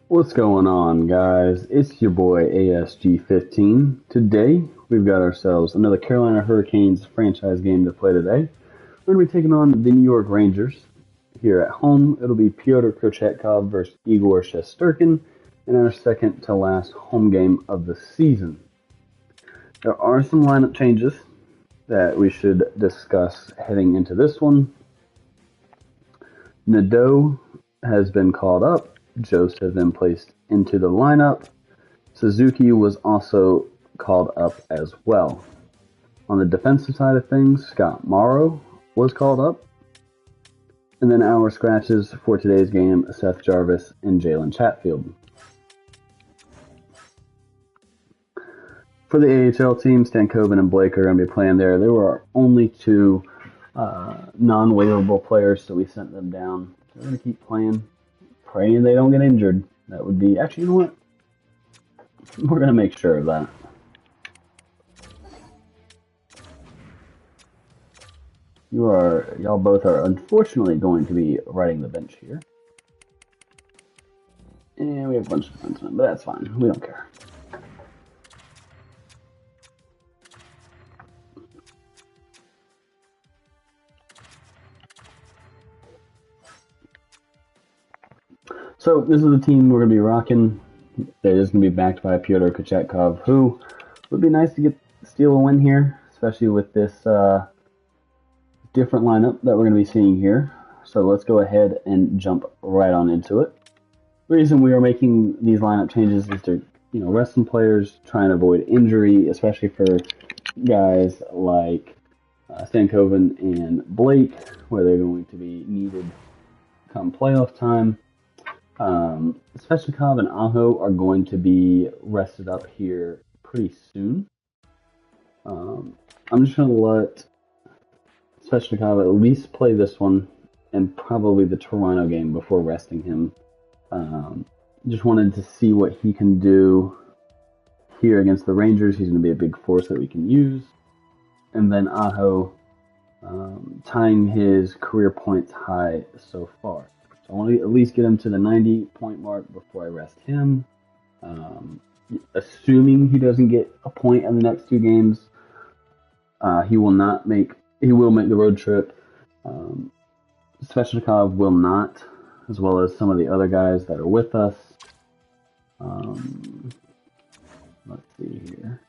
What's going on, guys? It's your boy ASG15. Today, we've got ourselves another Carolina Hurricanes franchise game to play today. We're going to be taking on the New York Rangers. Here at home, it'll be Pyotr Kochetkov versus Igor Shesterkin in our second to last home game of the season. There are some lineup changes that we should discuss heading into this one. Nadeau has been called up. Jost has been placed into the lineup. Suzuki was also called up as well. On the defensive side of things, Scott Morrow was called up. And then our scratches for today's game, Seth Jarvis and Jalen Chatfield. For the AHL team, Stankoven and Blake are going to be playing there. There were only two non-waivable players, so we sent them down. They're going to keep playing, praying they don't get injured. That would be... Actually, you know what? We're going to make sure of that. Y'all both are unfortunately going to be riding the bench here. And we have a bunch of defensemen, but that's fine. We don't care. So this is the team we're going to be rocking. It is going to be backed by Pyotr Kochetkov, who would be nice to steal a win here, especially with this different lineup that we're going to be seeing here. So let's go ahead and jump right on into it. The reason we are making these lineup changes is to rest some players, try and avoid injury, especially for guys like Stankoven and Blake, where they're going to be needed come playoff time. Svechnikov and Aho are going to be rested up here pretty soon. I'm just going to let Svechnikov at least play this one and probably the Toronto game before resting him. Just wanted to see what he can do here against the Rangers. He's going to be a big force that we can use. And then Aho tying his career points high so far. I want to at least get him to the 90-point mark before I rest him. Assuming he doesn't get a point in the next two games, he will make the road trip. Svechnikov will not, as well as some of the other guys that are with us. Let's see here.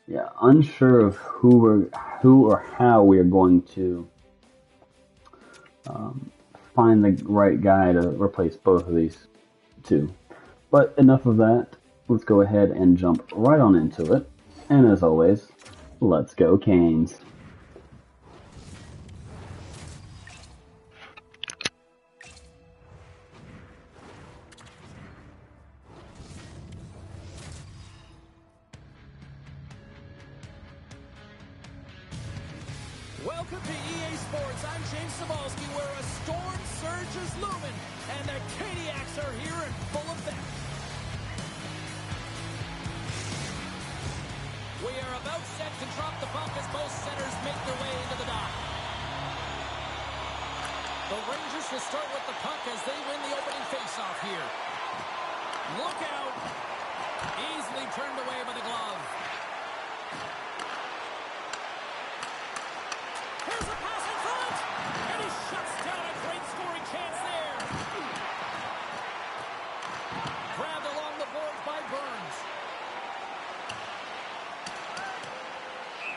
Yeah, unsure of who or how we are going to find the right guy to replace both of these two. But enough of that. Let's go ahead and jump right on into it. And as always, let's go Canes. Welcome to EA Sports. I'm James Cebulski, where a storm surge is looming, and the Caniacs are here and full effect. We are about set to drop the puck as both centers make their way into the dock. The Rangers will start with the puck as they win the opening faceoff here. Look out! Easily turned away by the glove. Here's a pass in front, and he shuts down a great scoring chance there. Grabbed along the boards by Burns.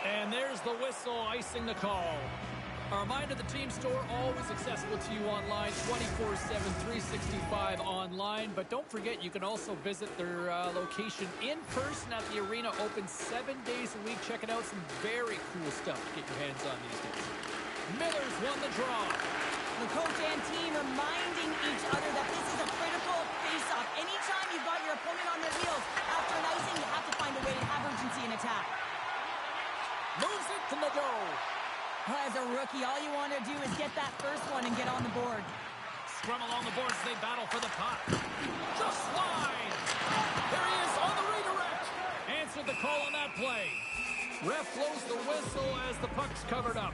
And there's the whistle, icing the call. A reminder, the team store always accessible to you online, 24/7, 365 online. But don't forget, you can also visit their location in person at the arena, open 7 days a week. Checking out some very cool stuff to get your hands on these days. Miller's won the draw. The coach and team reminding each other that this is a critical face-off. Anytime you've got your opponent on their heels after an icing, you have to find a way to have urgency in attack. Moves it to Nadeau. As a rookie, all you want to do is get that first one and get on the board. Scrum along the boards, they battle for the puck. Just slide. There he is on the redirect. Answered the call on that play. Ref blows the whistle as the puck's covered up.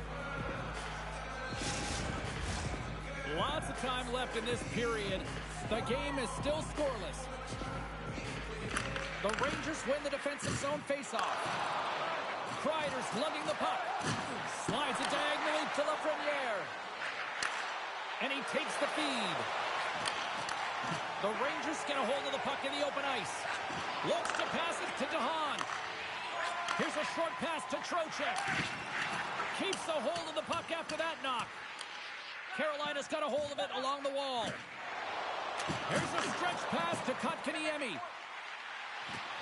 Lots of time left in this period. The game is still scoreless. The Rangers win the defensive zone faceoff. Kreider's lugging the puck. Slides it diagonally to Lafreniere. And he takes the feed. The Rangers get a hold of the puck in the open ice. Looks to pass it to DeHaan. Here's a short pass to Trocheck. Keeps the hold of the puck after that knock. Carolina's got a hold of it along the wall. Here's a stretch pass to Kotkaniemi.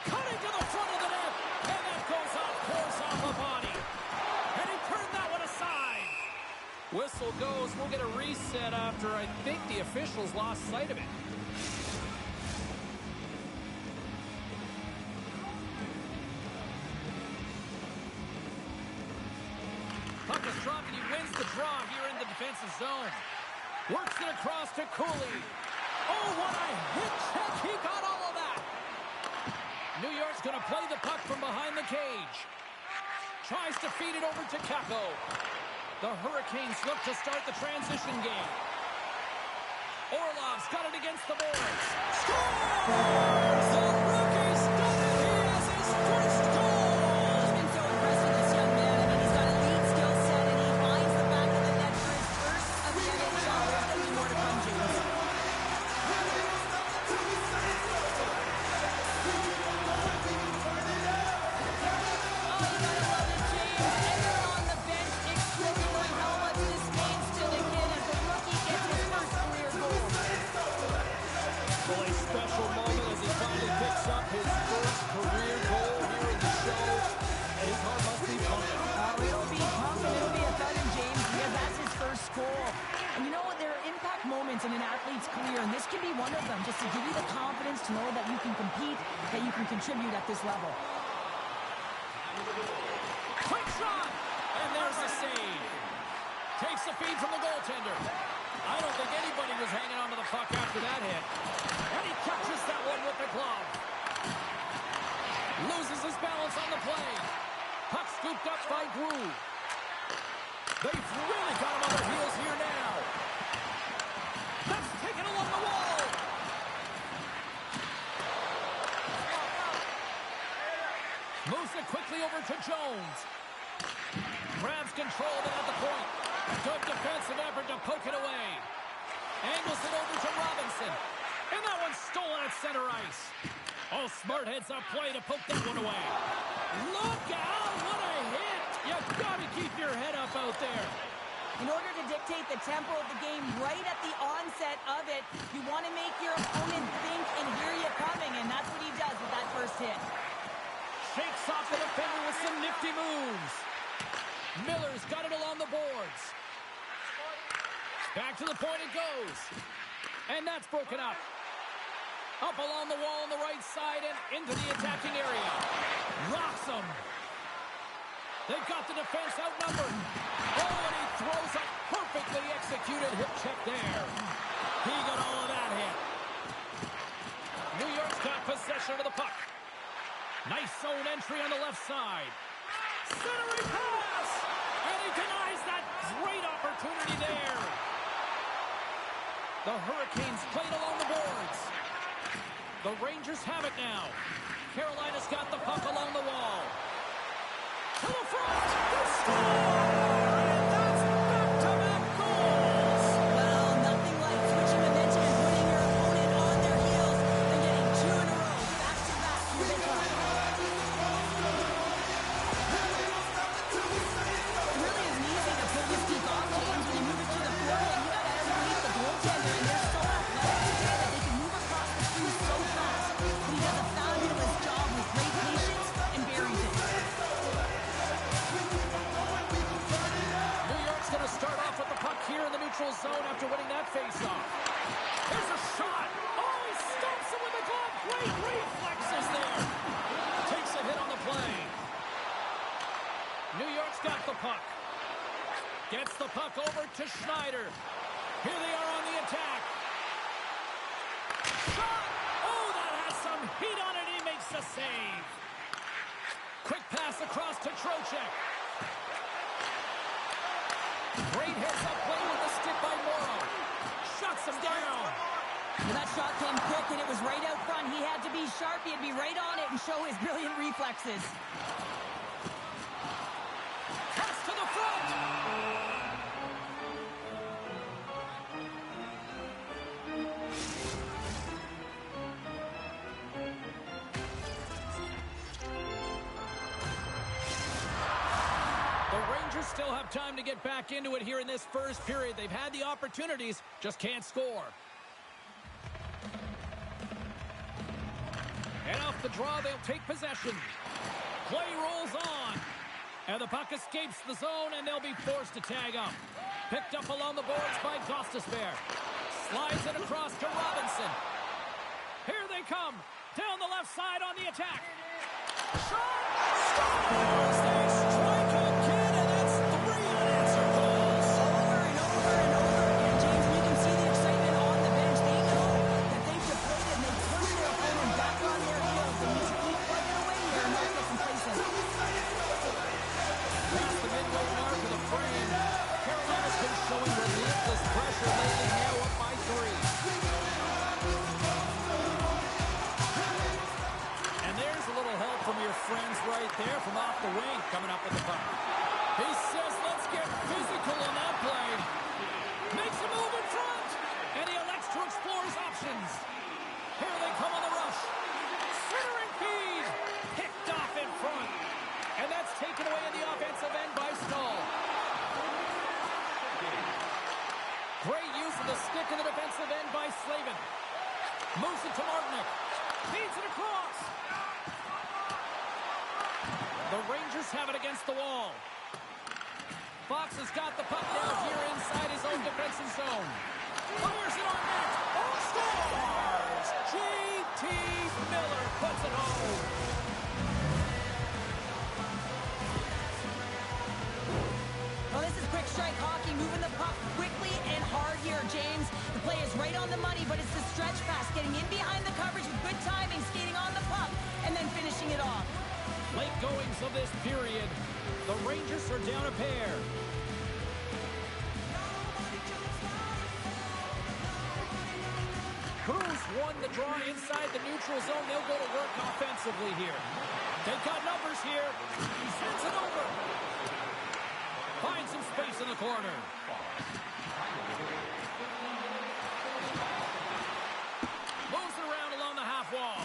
Cutting to the front of the net. And that goes off course off a body. And he turned that one aside. Whistle goes. We'll get a reset after I think the officials lost sight of it. Puck is dropped and he wins the draw here in the defensive zone. Works it across to Cooley. Oh, what a hit check. He got all of that. New York's going to play the puck from behind the cage. Tries to feed it over to Kakko. The Hurricanes look to start the transition game. Orlov's got it against the boards. Scores! The rookie's done it. He has his first goal. He's been so impressive, this young man. I mean, he's got elite skill set, and he finds the back of the net for his first of the NHL. There's going to be more to come, James. In an athlete's career, and this can be one of them, just to give you the confidence to know that you can compete, that you can contribute at this level. Quick shot! And there's the save. Takes the feed from the goaltender. I don't think anybody was hanging on to the puck after that hit. And he catches that one with the glove. Loses his balance on the play. Puck scooped up by Groove. They've really got him on their heels here now. That's taken along the wall. Moves it quickly over to Jones. Grabs control of it at the point. Good defensive effort to poke it away. Angles it over to Robinson. And that one's stolen at center ice. Oh, smart heads up play to poke that one away. Look out! What a hit! You've got to keep your head up out there. In order to dictate the tempo of the game right at the onset of it, you want to make your opponent think and hear you coming, and that's what he does with that first hit. Shakes off the defender with some nifty moves. Miller's got it along the boards. Back to the point it goes. And that's broken up. Up along the wall on the right side and into the attacking area. Rocks him. They've got the defense outnumbered. Oh, and he throws a perfectly executed hip check there. He got all of that hit. New York's got possession of the puck. Nice zone entry on the left side. Centering pass! And he denies that great opportunity there. The Hurricanes played along the boards. The Rangers have it now. Carolina's got the puck along the wall. To the front! They score! And that's back-to-back goals! Well, nothing like switching momentum and putting your opponent on their heels and getting two in a row, back-to-back through the club. It really isn't easy to pull this deep off, James, when you move it to the forehand. You got to underneath the goaltender, and they're so athletic today that they can move across the crease so fast. But he does a fabulous job with great patience and buries it. New York's going to start off with the puck here in the neutral zone after winning that faceoff. There's a shot. Oh, he stumps him with the glove. Great reflexes there. Takes a hit on the play. New York's got the puck. Gets the puck over to Schneider. Here they are on the attack. Shot! Oh, that has some heat on it. He makes the save. Quick pass across to Trocheck. Great heads up play with the stick by Morrow. Shuts him down. Well, that shot came quick, and it was right out front. He had to be sharp. He had to be right on it and show his brilliant reflexes. Pass to the front. The Rangers still have time to get back into it here in this first period. They've had the opportunities, just can't score. And off the draw, they'll take possession. Play rolls on. And the puck escapes the zone, and they'll be forced to tag up. Picked up along the boards by Gostisbehere. Slides it across to Robinson. Here they come. Down the left side on the attack. Shot! Scores! They strike again, and that's 3 unanswered goals. Over and over and over again, James. You can see the excitement on the bench. They know that they've depleted and they push their opponent back on their heels. They need to keep plugging away here and not get complacent. Past the midway mark of the frame. Carolina's been showing relentless pressure lately, now up by 3. And there's a little help from your friends right there from off the wing coming up with the puck. He says, let's get physical on that play. Makes a move in front. And he elects to explore his options. Here they come on the rush. Centering feed. Picked off in front. And that's taken away in the offensive end by Stahl. Great use of the stick in the defensive end by Slavin. Moves it to Martinick. Feeds it across. The Rangers have it against the wall. Fox has got the puck now here inside his own defensive zone. Fires it on net. Oh, scores! J.T. Miller puts it home. Well, this is quick strike hockey, moving the puck quickly and hard here, James. The play is right on the money, but it's the stretch pass, getting in behind the coverage with good timing, skating on the puck, and then finishing it off. Late goings of this period. The Rangers are down a pair. Cruz won the draw inside the neutral zone. They'll go to work offensively here. They've got numbers here. He sends it over. Finds some space in the corner. Moves it around along the half wall.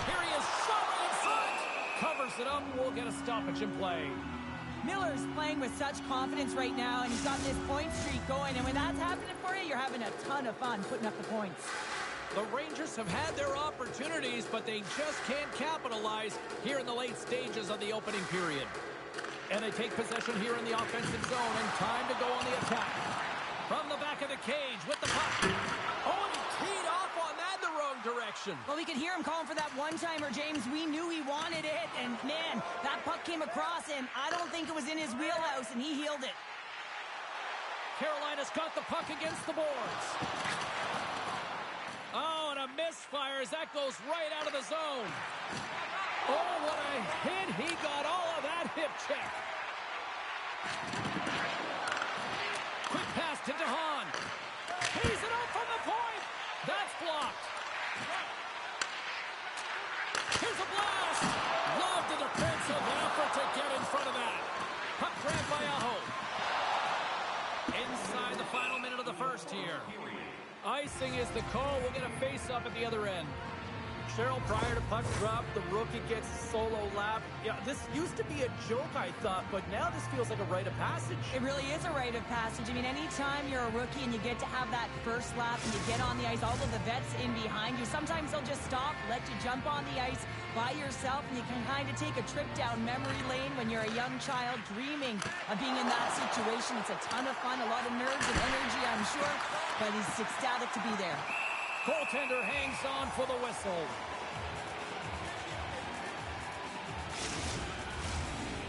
Here he is, shot in front. Covers it up. We'll get a stoppage in play. Miller's playing with such confidence right now, and he's got this point streak going. And when that's happening for you, you're having a ton of fun putting up the points. The Rangers have had their opportunities, but they just can't capitalize here in the late stages of the opening period. And they take possession here in the offensive zone, and time to go on the attack. From the back of the cage with the puck. Oh, and he teed off on that in the wrong direction. Well, we could hear him calling for that one-timer, James. We knew he wanted it, and man, that puck came across, and I don't think it was in his wheelhouse, and he healed it. Carolina's got the puck against the boards. Oh, and a misfire as that goes right out of the zone. Oh, what a hit. He got all of that hip check. Quick pass to DeHaan. He's it up from the point. That's blocked. Here's a blast. Love the defensive effort to get in front of that. Puck grabbed by Aho. Inside the final minute of the first here. Icing is the call. We'll get a face-up at the other end. Cheryl, prior to puck drop, the rookie gets a solo lap. Yeah, this used to be a joke, I thought, but now this feels like a rite of passage. It really is a rite of passage. I mean, anytime you're a rookie and you get to have that first lap and you get on the ice, all of the vets in behind you, sometimes they'll just stop, let you jump on the ice by yourself, and you can kind of take a trip down memory lane when you're a young child dreaming of being in that situation. It's a ton of fun, a lot of nerves and energy, I'm sure, but he's ecstatic to be there. Goaltender hangs on for the whistle.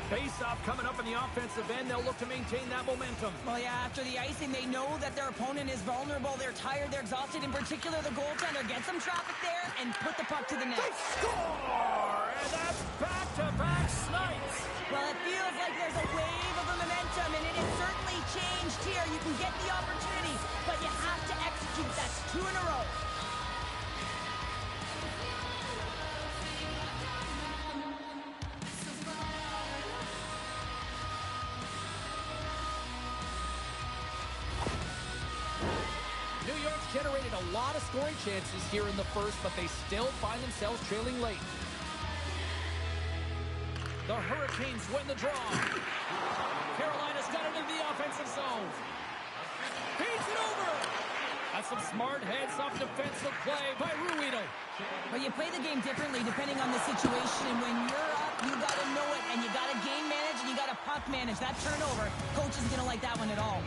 Face-off coming up in the offensive end. They'll look to maintain that momentum. Well, yeah, after the icing, they know that their opponent is vulnerable. They're tired. They're exhausted. In particular, the goaltender gets some traffic there and put the puck to the net. They score! And that's back-to-back snipes. Well, it feels like there's a wave of momentum, and it has certainly changed here. You can get the opportunity, but you have to execute. That's 2 in a row. generated a lot of scoring chances here in the first, but they still find themselves trailing late. The Hurricanes win the draw. Carolina's got it into the offensive zone. Feeds it over. That's some smart heads-up defensive play by Ruido. But you play the game differently depending on the situation. When you're up, you got to know it, and you got to game manage, and you got to puck manage. That turnover, coach isn't going to like that one at all.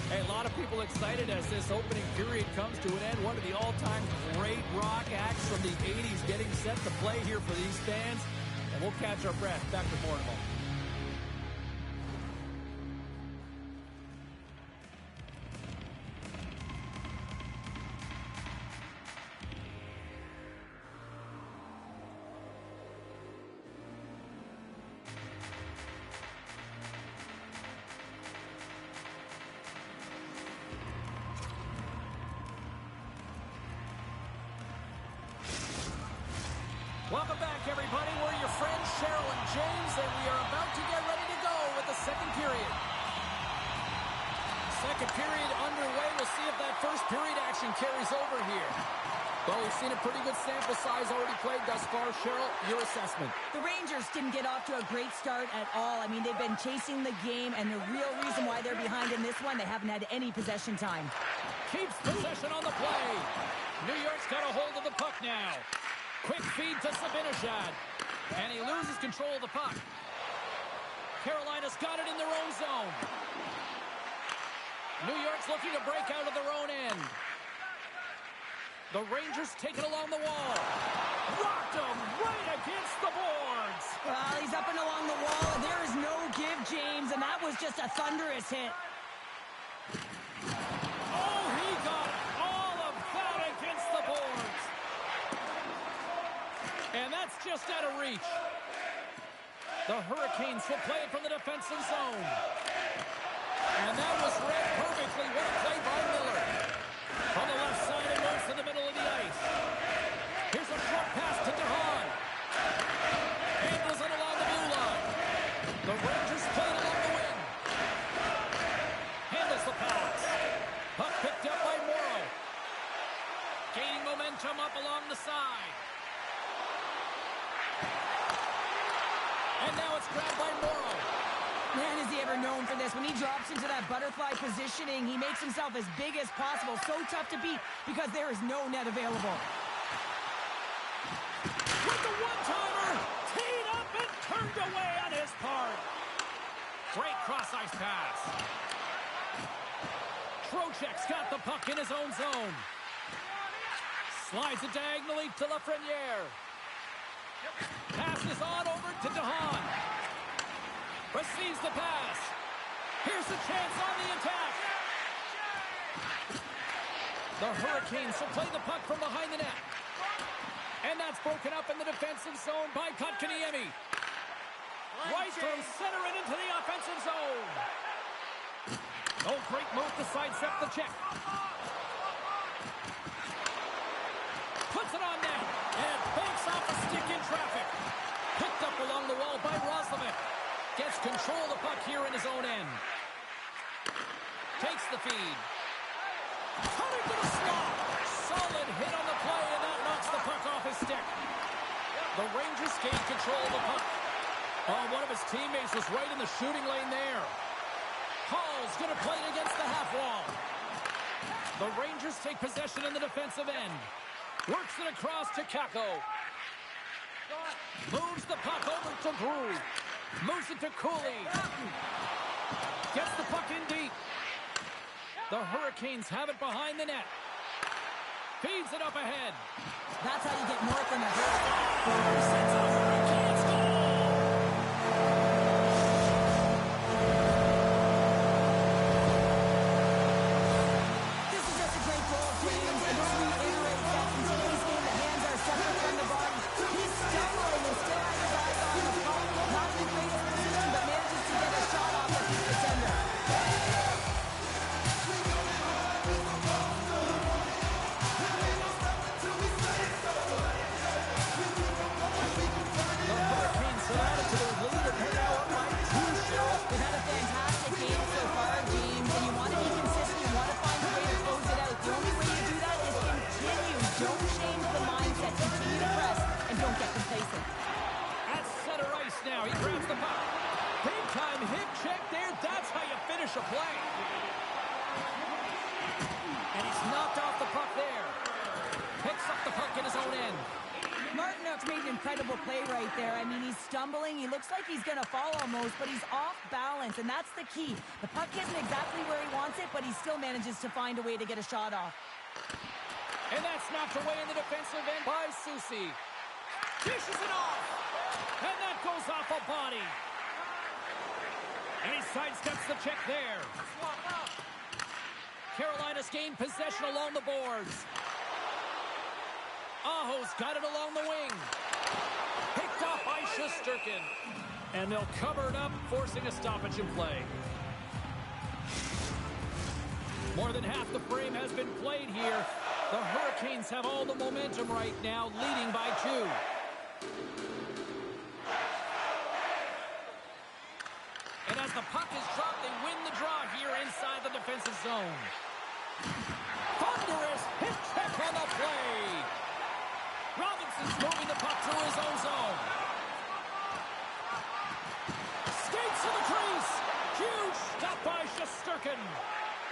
Hey, a lot of people excited as this opening period comes to an end. One of the all-time great rock acts from the 80s getting set to play here for these fans. And we'll catch our breath. Back to more in a moment. Welcome back, everybody. We're your friends, Cheryl and James, and we are about to get ready to go with the second period. Second period underway. We'll see if that first period action carries over here. Well, we've seen a pretty good sample size already played thus far. Cheryl, your assessment. The Rangers didn't get off to a great start at all. I mean, they've been chasing the game, and the real reason why they're behind in this one, they haven't had any possession time. Keeps possession on the play. New York's got a hold of the puck now. Quick feed to Zibanejad. And he loses control of the puck. Carolina's got it in their own zone. New York's looking to break out of their own end. The Rangers take it along the wall. Rocked him right against the boards. Well, he's up and along the wall, and there is no give, James, and that was just a thunderous hit. Oh, he got all of that against the boards. And that's just out of reach. The Hurricanes will play it from the defensive zone. And that was read perfectly. What a play by Miller. On the left side and moves to the middle of the ice. Here's a short pass to DeHaan. Handles it along the blue line. The Rangers play it along the wing. Handles the pass. Puck picked up by Morrow. Gaining momentum up along the side. And now it's grabbed by Morrow. Man, is he ever known for this. When he drops into that butterfly positioning, he makes himself as big as possible. So tough to beat because there is no net available. With the one-timer, teed up and turned away on his part. Great cross-ice pass. Trocheck's got the puck in his own zone. Slides it diagonally to Lafreniere. Pass is on over to DeHaan. Receives the pass. Here's a chance on the attack. The Hurricanes will play the puck from behind the net. And that's broken up in the defensive zone by Kotkaniemi. Right from center and into the offensive zone. Oh, great move to sidestep the check. Puts it on net. And banks off a stick in traffic. Picked up along the wall by Roslovic. Gets control of the puck here in his own end. Takes the feed. Cutting to the slot. Solid hit on the play, and that knocks the puck off his stick. The Rangers gain control of the puck. Oh, one of his teammates was right in the shooting lane there. Hall's going to play it against the half wall. The Rangers take possession in the defensive end. Works it across to Kakko. Moves the puck over to Groove. Moves it to Cooley. Gets the puck in deep. The Hurricanes have it behind the net. Feeds it up ahead. That's how you get more from the Hurricanes. Sets up Hurricanes goal. This is just a great goal, James. And just reiterate that in today's game, the hands are separate from the body. He's stumbling and still has his eyes on the puck. Not in the greatest position, but manages to get a shot off the defender. The Hurricanes have added to their lead and they're now up by 2, Cheryl. They've had a fantastic game so far, James, and you want to be consistent. You want to find a way to close it out. The only way you do that change the mindset, continue to press, and don't get complacent. At center ice now, he grabs the puck. Big time hip check there. That's how you finish a play. And he's knocked off the puck there. Picks up the puck in his own end. Martinook's made an incredible play right there. I mean, he's stumbling. He looks like he's going to fall almost, but he's off balance, and that's the key. The puck isn't exactly where he wants it, but he still manages to find a way to get a shot off. And that's knocked away in the defensive end by Susie. Dishes it off. And that goes off a body. And he sidesteps the check there. Carolina's gained possession along the boards. Aho's got it along the wing. Picked up by Shesterkin. And they'll cover it up, forcing a stoppage in play. More than half the frame has been played here. The Hurricanes have all the momentum right now, leading by 2. And as the puck is dropped, they win the draw here inside the defensive zone. Thunderous hit check on the play. Robinson's moving the puck through his own zone. Skates to the crease. Huge stop by Shesterkin.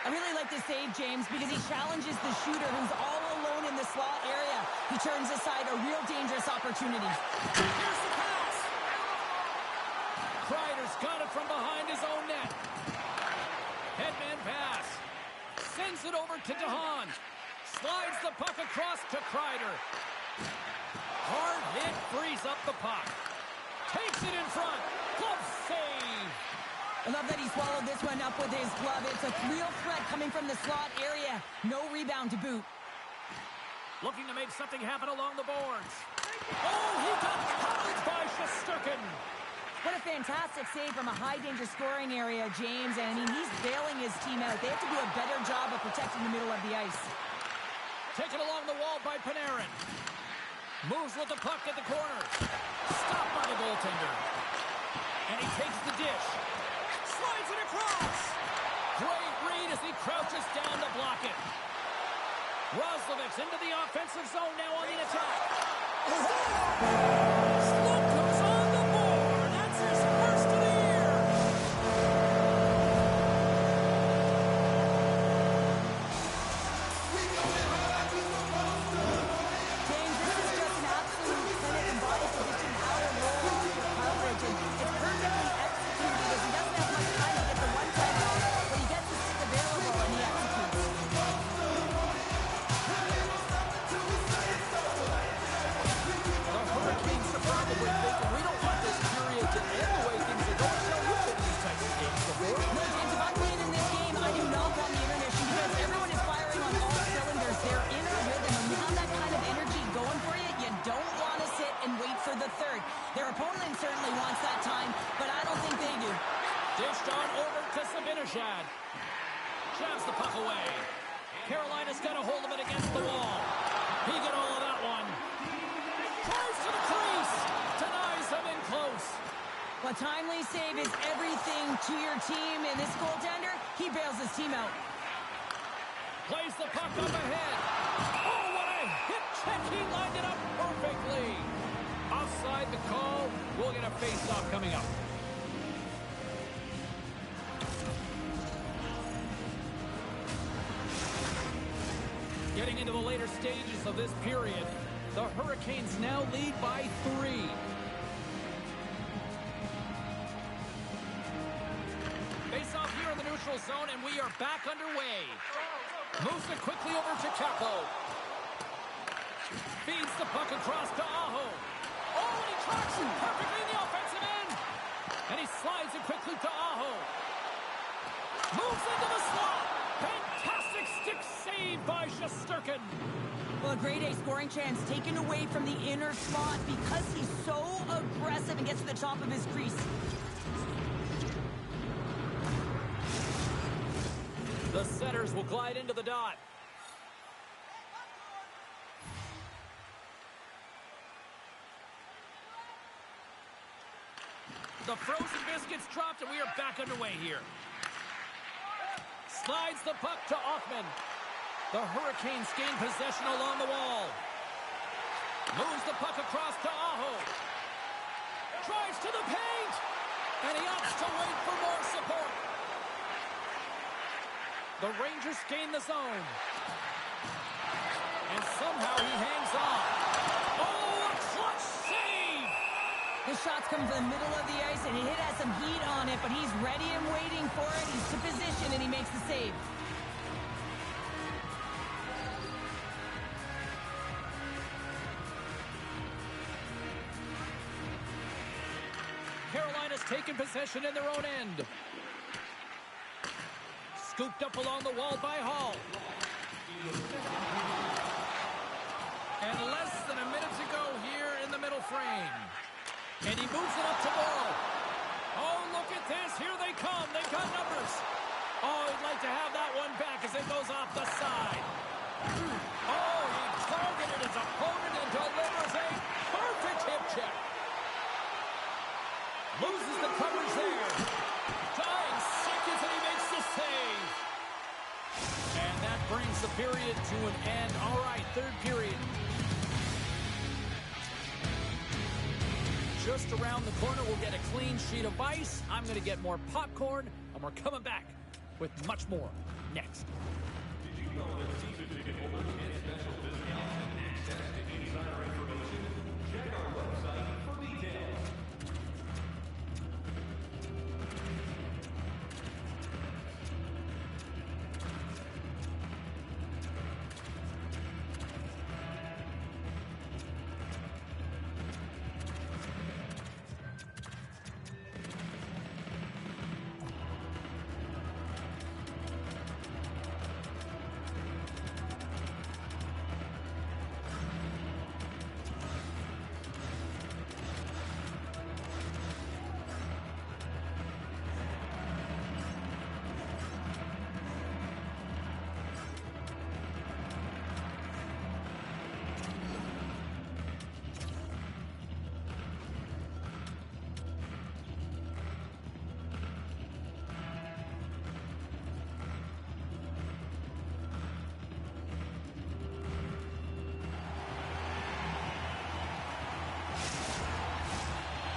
I really like this save, James, because he challenges the shooter who's all alone in the slot area. He turns aside a real dangerous opportunity. Here's the pass. Kreider's got it from behind his own net. Headman pass. Sends it over to DeHaan. Slides the puck across to Kreider. Hard hit frees up the puck. Takes it in front. Glove save. I love that he swallowed this one up with his glove. It's a real threat coming from the slot area. No rebound to boot. Looking to make something happen along the boards. Oh, he got covered by Shesterkin. What a fantastic save from a high-danger scoring area, James. And I mean, he's bailing his team out. They have to do a better job of protecting the middle of the ice. Taken along the wall by Panarin. Moves with the puck at the corner. Stopped by the goaltender. And he takes the dish. Slides it across. Great read as he crouches down to block it. Roslovic's into the offensive zone now on the attack. Slocum's on the board. That's his first of the year. James, this is just an absolute clinic and body position power roll on your coverage. And it's perfectly executed as he doesn't have much time to get the one-timer off, but he gets his stick available and he executes. The Hurricanes are probably thinking, we don't want this period to end the way things are going. So you've been in these types of games before. No, James, if I'm playing in this game, I do not want the intermission because everyone is firing on all cylinders. They're in a rhythm, and when you have that kind of energy going for you, you don't want to sit and wait for the third. Their opponent certainly wants that time, but I don't think they do. Dished on over to Zibanejad. Jabs the puck away. Carolina's got a hold of it against the wall. He got all of that one. Tries to the crease. Denies him in close. A timely save is everything to your team, and this goaltender, he bails his team out. Plays the puck up ahead. Oh, what a hit check. He lined it up perfectly. Offside the call. We'll get a face-off coming up. Getting into the later stages of this period, the Hurricanes now lead by 3. Face-off here in the neutral zone, and we are back underway. Moves it quickly over to Capo. Feeds the puck across to Aho. Oh, and he tracks it perfectly in the offensive end. And he slides it quickly to Aho. Moves into the slot. Fantastic stick save by Shesterkin. Well, a grade A scoring chance taken away from the inner slot because he's so aggressive and gets to the top of his crease. The setters will glide into the dot. The frozen biscuits dropped, and we are back underway here. Slides the puck to Offman. The Hurricanes gain possession along the wall. Moves the puck across to Aho. Drives to the paint. And he opts to wait for more support. The Rangers gain the zone. And somehow he hangs on. Oh, a clutch save! The shots come from the middle of the ice, and it has some heat on it, but he's ready and waiting for it. He's to position, and he makes the save. Carolina's taken possession in their own end. Scooped up along the wall by Hall. And less than a minute to go here in the middle frame. And he moves it up to Morrow. Oh, look at this. Here they come. They've got numbers. Oh, he'd like to have that one back as it goes off the side. Oh, he targeted his opponent and delivers a perfect hip check. Loses the coverage there. Dying seconds and he makes the save. And that brings the period to an end. All right, third period. Just around the corner, we'll get a clean sheet of ice. I'm going to get more popcorn, and we're coming back with much more next.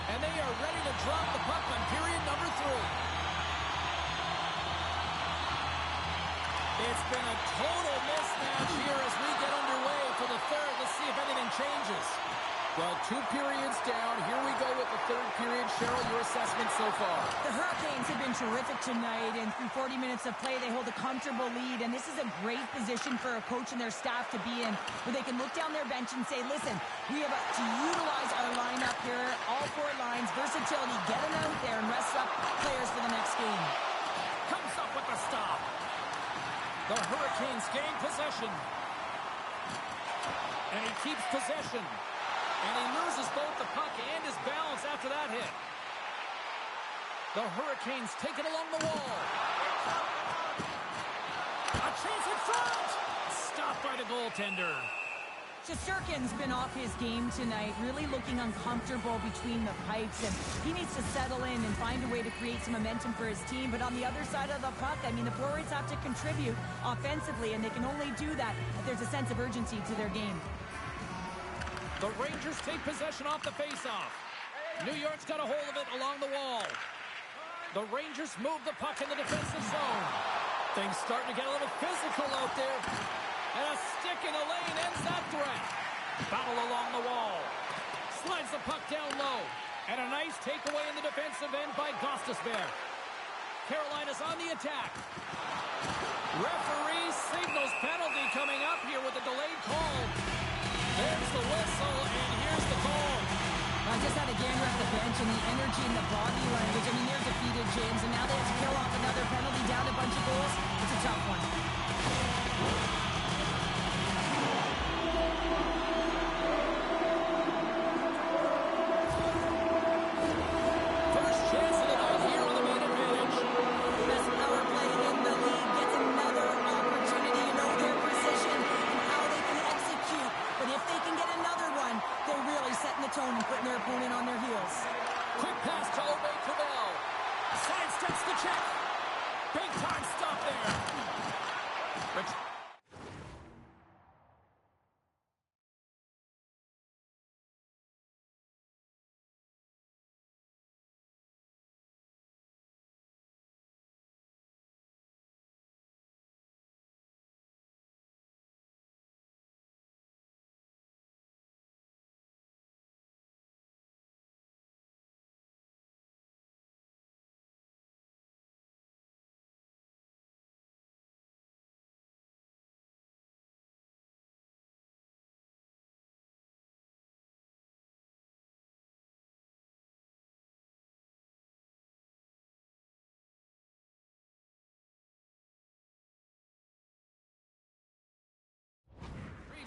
And they are ready to drop the puck on period number 3. It's been a total mismatch here as we get underway for the third. Let's see if anything changes. Well, 2 periods down. Here we go with the third period. Cheryl, your assessment so far? The Hurricanes have been terrific tonight, and through 40 minutes of play, they hold a comfortable lead, and this is a great position for a coach and their staff to be in, where they can look down their bench and say, listen, we have to utilize our lineup here, all 4 lines, versatility, get them out there and rest up players for the next game. Comes up with the stop. The Hurricanes gain possession. And he keeps possession. And he loses both the puck and his balance after that hit. The Hurricanes take it along the wall. A chance in front! Stopped by the goaltender. Shesterkin's been off his game tonight, really looking uncomfortable between the pipes, and he needs to settle in and find a way to create some momentum for his team. But on the other side of the puck, I mean, the forwards have to contribute offensively, and they can only do that if there's a sense of urgency to their game. The Rangers take possession off the faceoff. New York's got a hold of it along the wall. The Rangers move the puck in the defensive zone. Things starting to get a little physical out there. And a stick in the lane ends that threat. Battle along the wall. Slides the puck down low. And a nice takeaway in the defensive end by Gostisbehere. Carolina's on the attack. Referee signals penalty coming up here with a delayed call. There's the whistle, and here's the call. I just had a gander at the bench, and the energy and the body language. I mean, they're defeated, James, and now they have to kill off another penalty, down a bunch of goals. It's a tough one. First chance of the night here on the main advantage. Best power play in the league gets another opportunity to know their position and how they can execute. But if they can get another one, they're really setting the tone and putting their opponent on their heels. Quick pass to Obey Cavell. Sidesteps the check. Big time stop there. Rich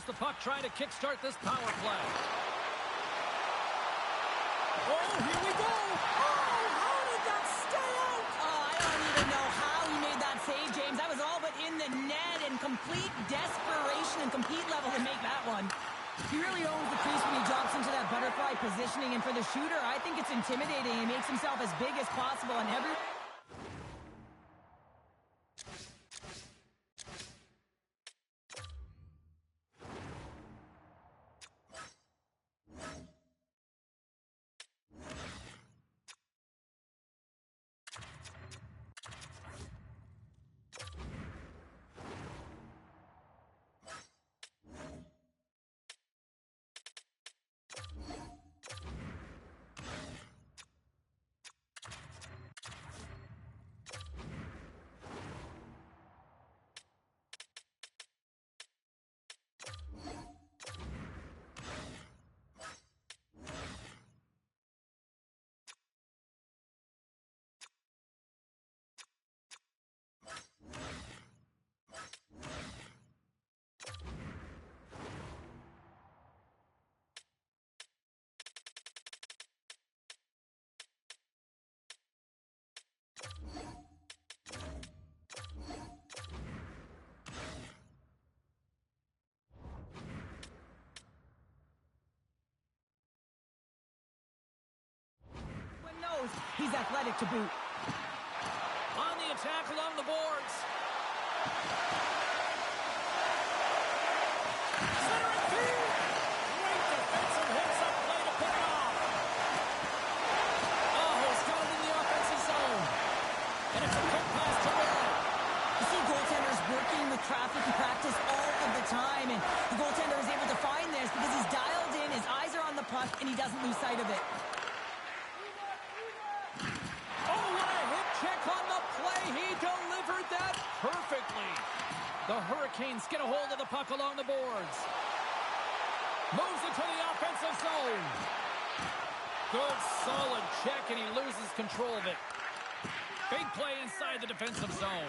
the puck, trying to kickstart this power play. Oh, here we go! Oh, how did that stay out? Oh, I don't even know how he made that save, James. That was all but in the net, and complete desperation and compete level to make that one. He really owns the crease when he drops into that butterfly positioning, and for the shooter, I think it's intimidating. He makes himself as big as possible, and every... He's athletic to boot. On the attack along the boards. Centering feed. Great defensive hits up play to pick it off. Oh, he's got it in the offensive zone. And it's a quick pass to Miller. You see goaltenders working with traffic in practice all of the time, and the goaltender is able to find this because he's dialed in, his eyes are on the puck, and he doesn't lose sight of it. Check on the play. He delivered that perfectly. The Hurricanes get a hold of the puck along the boards. Moves it to the offensive zone. Good, solid check, and he loses control of it. Big play inside the defensive zone.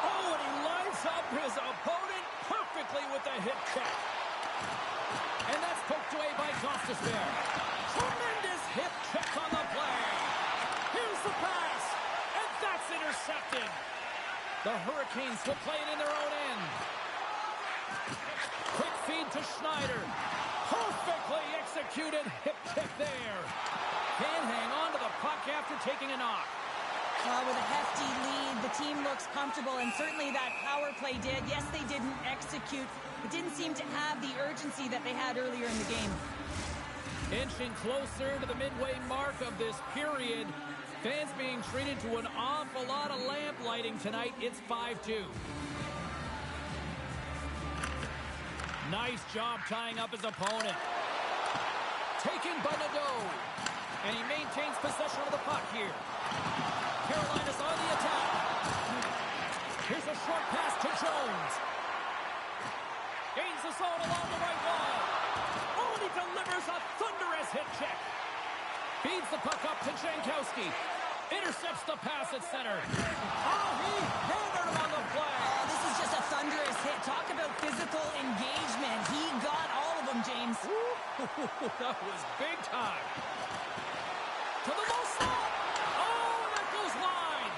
Oh, and he lines up his opponent perfectly with the hip check. And that's poked away by Gostisbehere. Tremendous hip check on the play. Here's the pass. That's intercepted. The Hurricanes will play it in their own end. Quick feed to Schneider. Perfectly executed hip check there. Can't hang on to the puck after taking a knock. With a hefty lead, the team looks comfortable, and certainly that power play did. Yes, they didn't execute. It didn't seem to have the urgency that they had earlier in the game. Inching closer to the midway mark of this period. Fans being treated to an awful lot of lamp lighting tonight. It's 5-2. Nice job tying up his opponent. Taken by Nadeau. And he maintains possession of the puck here. Carolina's on the attack. Here's a short pass to Jones. Gains the zone along the right wall. Oh, and he delivers a thunderous hit check. Feeds the puck up to Jankowski. Intercepts the pass at center. Oh, he hammered him on the play. Oh, this is just a thunderous hit. Talk about physical engagement. He got all of them, James. That was big time. To the low slot. Oh, and that goes wide.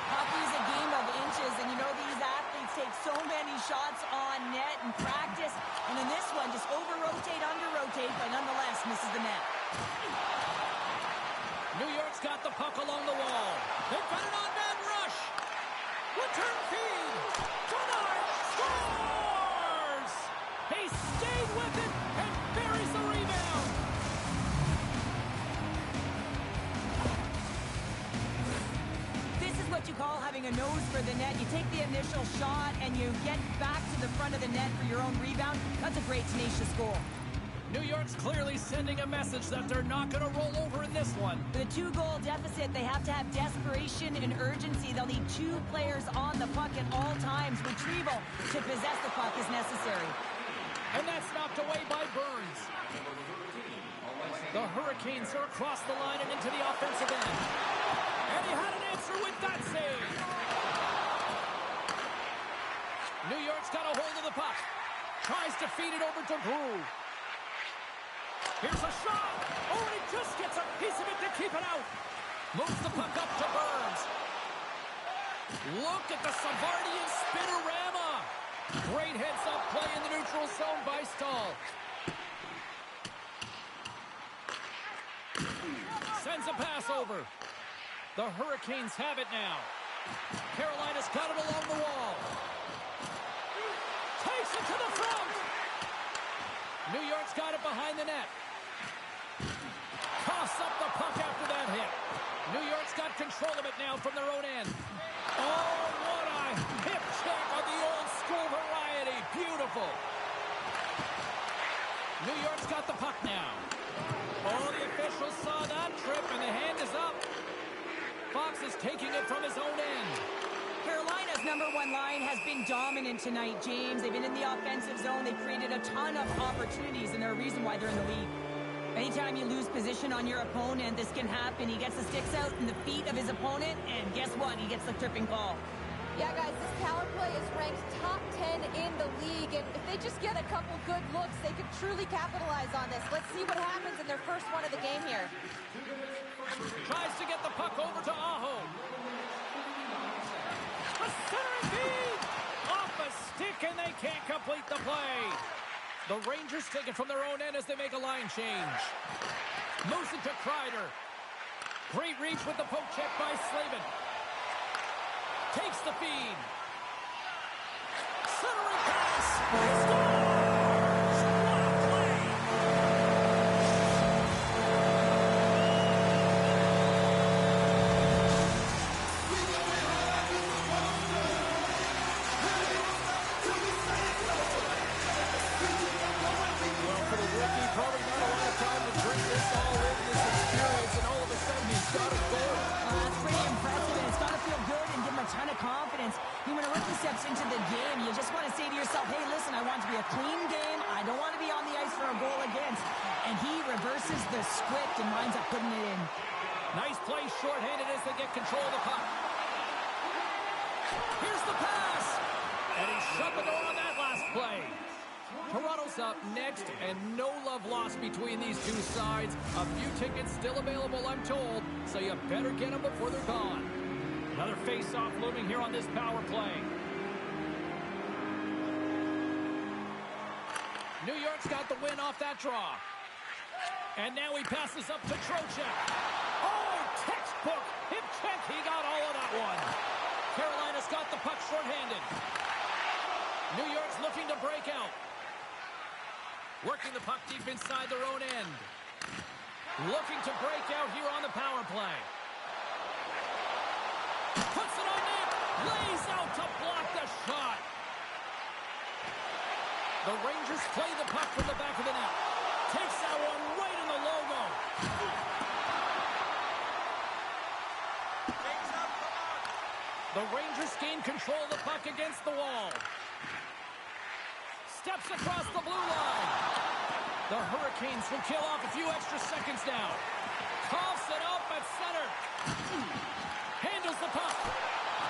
Hockey's a game of inches, and you know these athletes take so many shots on net in practice. And in this one, just over-rotate, under-rotate, but nonetheless misses the net. New York's got the puck along the wall. They've got an on-man rush. Return feed. Bernard scores! He stayed with it and buries the rebound. This is what you call having a nose for the net. You take the initial shot and you get back to the front of the net for your own rebound. That's a great, tenacious goal. New York's clearly sending a message that they're not going to roll over in this one. With a 2-goal deficit, they have to have desperation and urgency. They'll need 2 players on the puck at all times. Retrieval to possess the puck is necessary. And that's knocked away by Burns. The Hurricanes are across the line and into the offensive end. And he had an answer with that save. New York's got a hold of the puck. Tries to feed it over to Brew. Here's a shot. Oh, and he just gets a piece of it to keep it out. Moves the puck up to Burns. Look at the Savardian spinorama. Great heads-up play in the neutral zone by Stahl. Sends a pass over. The Hurricanes have it now. Carolina's got it along the wall. Takes it to the front. New York's got it behind the net. Toss up the puck after that hit. New York's got control of it now from their own end. Oh, what a hip check on the old school variety. Beautiful. New York's got the puck now. Oh, the officials saw that trip, and the hand is up. Fox is taking it from his own end. Carolina's number one line has been dominant tonight, James. They've been in the offensive zone. They've created a ton of opportunities, and they're a reason why they're in the lead. Anytime you lose position on your opponent, this can happen. He gets the sticks out in the feet of his opponent, and guess what? He gets the tripping call. Yeah, guys, this power play is ranked top 10 in the league, and if they just get a couple good looks, they could truly capitalize on this. Let's see what happens in their first one of the game here. Tries to get the puck over to Aho. A center feed! Off a stick, and they can't complete the play. The Rangers take it from their own end as they make a line change. Moves it to Kreider. Great reach with the poke check by Slavin. Takes the feed. Centering pass. Scores! What a play! Well, for the rookie, probably not a lot of time to drink this all in, this experience, and all of a sudden he's got a goal. That's pretty impressive, and it's got to feel good and give him a ton of confidence. When a rookie steps into the game, you just want to say to yourself, hey, listen, I want it to be a clean game. I don't want to be on the ice for a goal against. And he reverses the script and winds up putting it in. Nice play shorthanded as they get control of the puck. Here's the pass. And he shut the door on that last play. Toronto's up next, and no love lost between these two sides. A few tickets still available, I'm told, so you better get them before they're gone. Another face-off looming here on this power play. New York's got the win off that draw. And now he passes up to Trocheck. Oh, textbook hip check. He got all of that one. Carolina's got the puck shorthanded. New York's looking to break out. Working the puck deep inside their own end. Looking to break out here on the power play. Puts it on net. Lays out to block the shot. The Rangers play the puck from the back of the net. Takes that one right in the logo. The Rangers gain control of the puck against the wall. Steps across the blue line. The Hurricanes will kill off a few extra seconds now. Coughs it up at center. Handles the puck.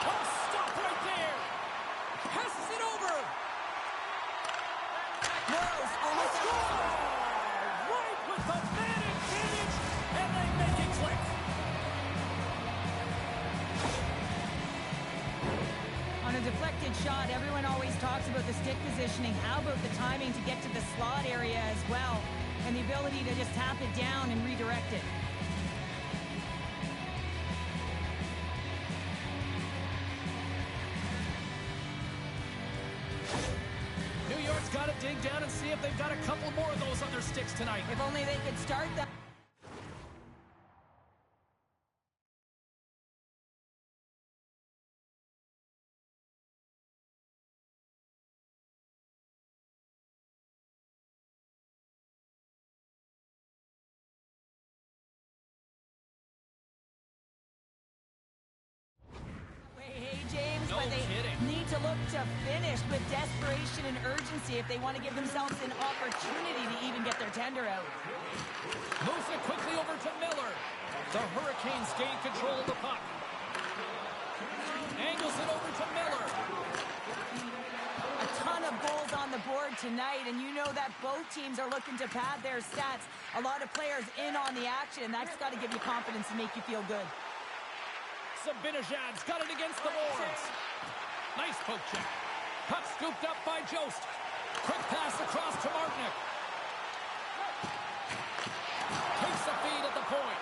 Oh, stop right there. Passes it over. Rose almost Score! Right with the man advantage, and they make it click. on a deflected shot. Everyone always talks about the stick positioning. How about the timing to get to the slot area as well, and the ability to just tap it down and redirect it. New York's got to dig down and see if they've got a couple more of those on their sticks tonight. If only they could start that. Hey, James, No but they kidding. need to look to finish with desperation and urgency if they want to give themselves an opportunity to even get their tender out. Moves it quickly over to Miller. The Hurricanes gain control of the puck. Angles it over to Miller. A ton of goals on the board board tonight, and you know that both teams are looking to pad their stats. A lot of players in on the action, and that's got to give you confidence and make you feel good. Sabinajad's got it against the boards. Nice poke check. Puck scooped up by Jost. Quick pass across to Martinick. Takes a feed at the point.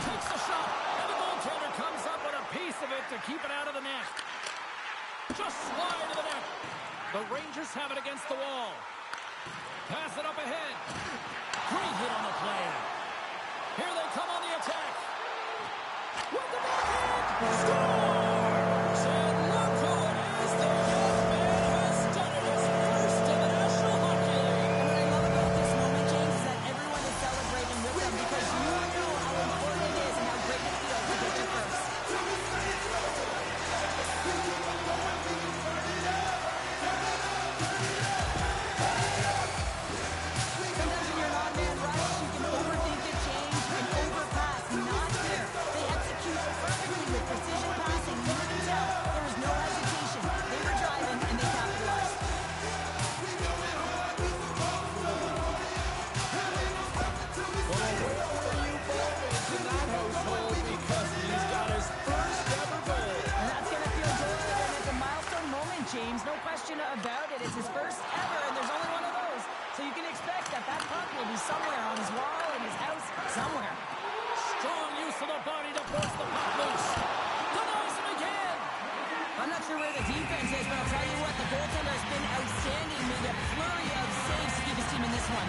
Takes a shot. And the goaltender comes up with a piece of it to keep it out of the net. Just slide to the net. The Rangers have it against the wall. Pass it up ahead. Great hit on the play. Here they come on the attack. With the backhand. Scores! And look who it is. The young man has done it. His first in the National Hockey League. And what I love about this moment, James, is that everyone is celebrating with them because you know how important it is and how great it feels to get your first. Sometimes when you're an odd man rush, you can overthink a change, you can overpass. Not here. They execute perfectly with precision passing. You can tell there was no hesitation. They were driving and they capitalized. Well, where were you always in that household because he's got his first ever goal. And that's going to feel good, and it's a milestone moment, James. No question about it. It's his first ever, and there's only one of those. So you can expect that that puck will be somewhere on his wall, in his house, somewhere. Strong use of the body to force the puck loose. Denies him again. I'm not sure where the defense is, but I'll tell you what, the goaltender has been outstanding. Made a flurry of saves to keep his team in this one.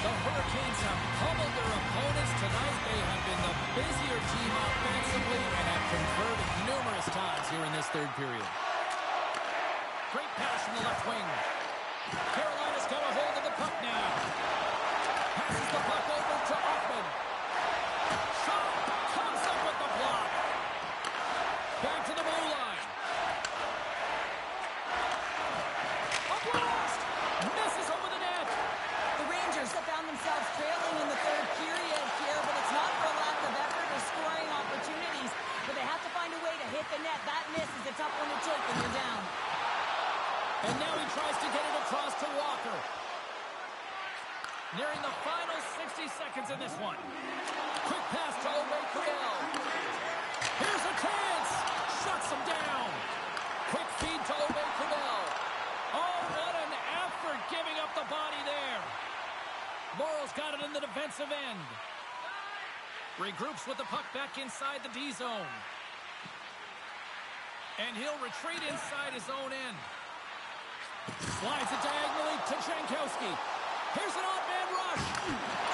The Hurricanes have pummeled their opponents tonight. They have been the busier team offensively and have converted numerous times here in this third period. Great pass from the left wing. Carolina's got a hold of the puck now. Passes the puck over to Hoffman. Shot comes up with the block. Back to the blue line. A blast! Misses over the net. The Rangers have found themselves trailing in the third period here, but it's not for a lack of effort or scoring opportunities, but they have to find a way to hit the net. That miss is a tough one to take when you're down. And now he tries to get it across to Walker. Nearing the final 60 seconds in this one. Quick pass to O'Reilly. Here's a chance. Shuts him down. Quick feed to O'Reilly. Oh, what an effort giving up the body there. Morrow's got it in the defensive end. Regroups with the puck back inside the D zone. And he'll retreat inside his own end. Slides it diagonally to Jankowski. Here's an odd man rush.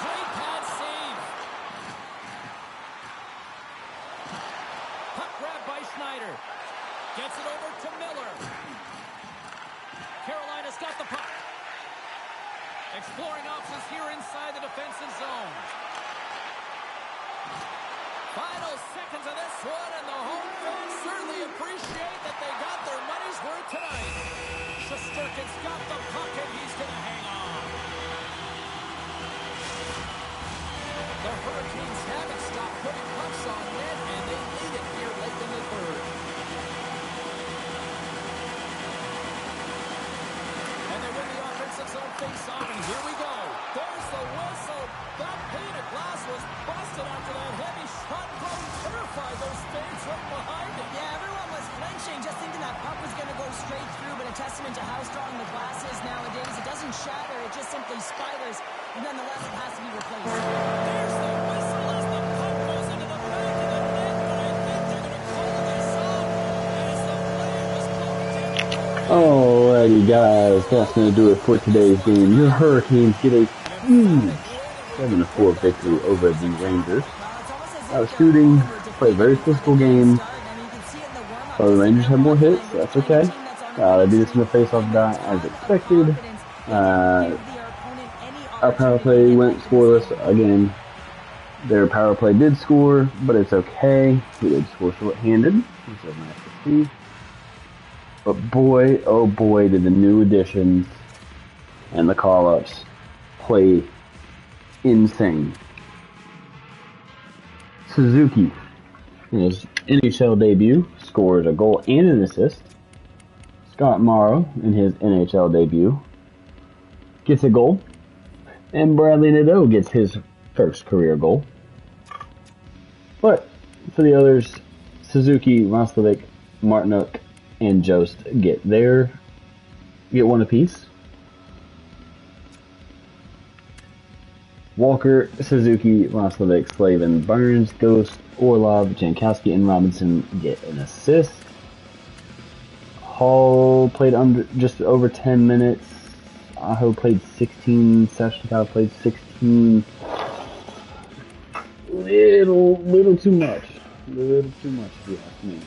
Great pad save. Puck grab by Schneider. Gets it over to Miller. Carolina's got the puck. Exploring options here inside the defensive zone. Final seconds of this one, and the home fans certainly appreciate that they got their money's worth tonight. Shesterkin's got the puck, and he's going to hang on. The Hurricanes haven't stopped putting pucks on net, and they lead it here late in the third. And they win the offensive zone face-off, and here we go. There's the whistle. That pane of glass was busted after that heavy shot. Probably terrified those fans right behind it. Yeah, everyone was flinching, just thinking that puck was going to go straight through, but a testament to how strong the glass is nowadays. It doesn't shatter, it just simply spiders, and nonetheless, it has to be replaced. There's the whistle as the puck goes into the back of the net, but I think they're going to call this off as the play was called down. Alrighty, guys, that's going to do it for today's game. Your Hurricanes get a huge 7-4 victory over the Rangers. Shooting, played a very physical game. So the Rangers have more hits, that's okay. They beat us in the face-off dot as expected. Our power play went scoreless again. Their power play did score, but it's okay. We did score short-handed, which is nice to see. But boy, oh boy, did the new additions and the call-ups play insane. Suzuki, in his NHL debut, scores a goal and an assist. Scott Morrow, in his NHL debut, gets a goal. And Bradley Nadeau gets his first career goal. But for the others, Suzuki, Roslovic, Martinook, and Jost get one apiece. Walker, Suzuki, Roslovic, Slavin, Burns, Ghost, Orlov, Jankowski, and Robinson get an assist. Hall played just over 10 minutes. Aho played 16. Sashnikov played 16. Little too much. Little too much, if you ask me.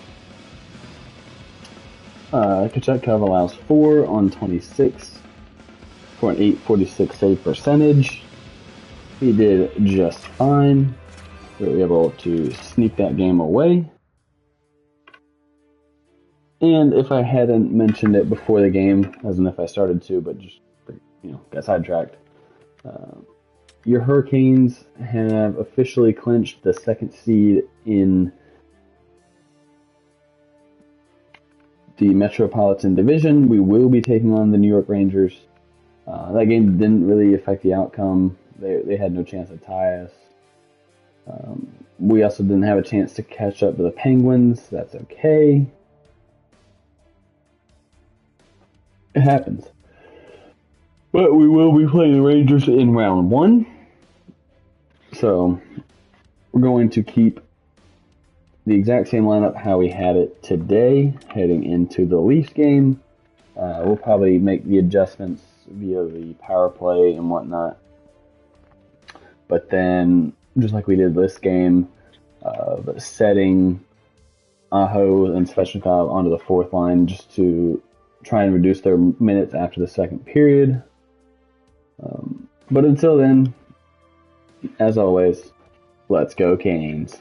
Kochetkov allows 4 on 26 for an 846 save percentage. He did just fine. We were able to sneak that game away. And if I hadn't mentioned it before the game, as in if I started to, but just got sidetracked. Your Hurricanes have officially clinched the second seed in the Metropolitan Division. We will be taking on the New York Rangers. That game didn't really affect the outcome. They had no chance to tie us. We also didn't have a chance to catch up to the Penguins. That's okay. It happens. But we will be playing the Rangers in round 1. So we're going to keep the exact same lineup how we had it today, heading into the Leafs game. We'll probably make the adjustments via the power play and whatnot. But then, just like we did this game, setting Aho and Svechnikov onto the fourth line just to try and reduce their minutes after the second period. But until then, as always, let's go Canes.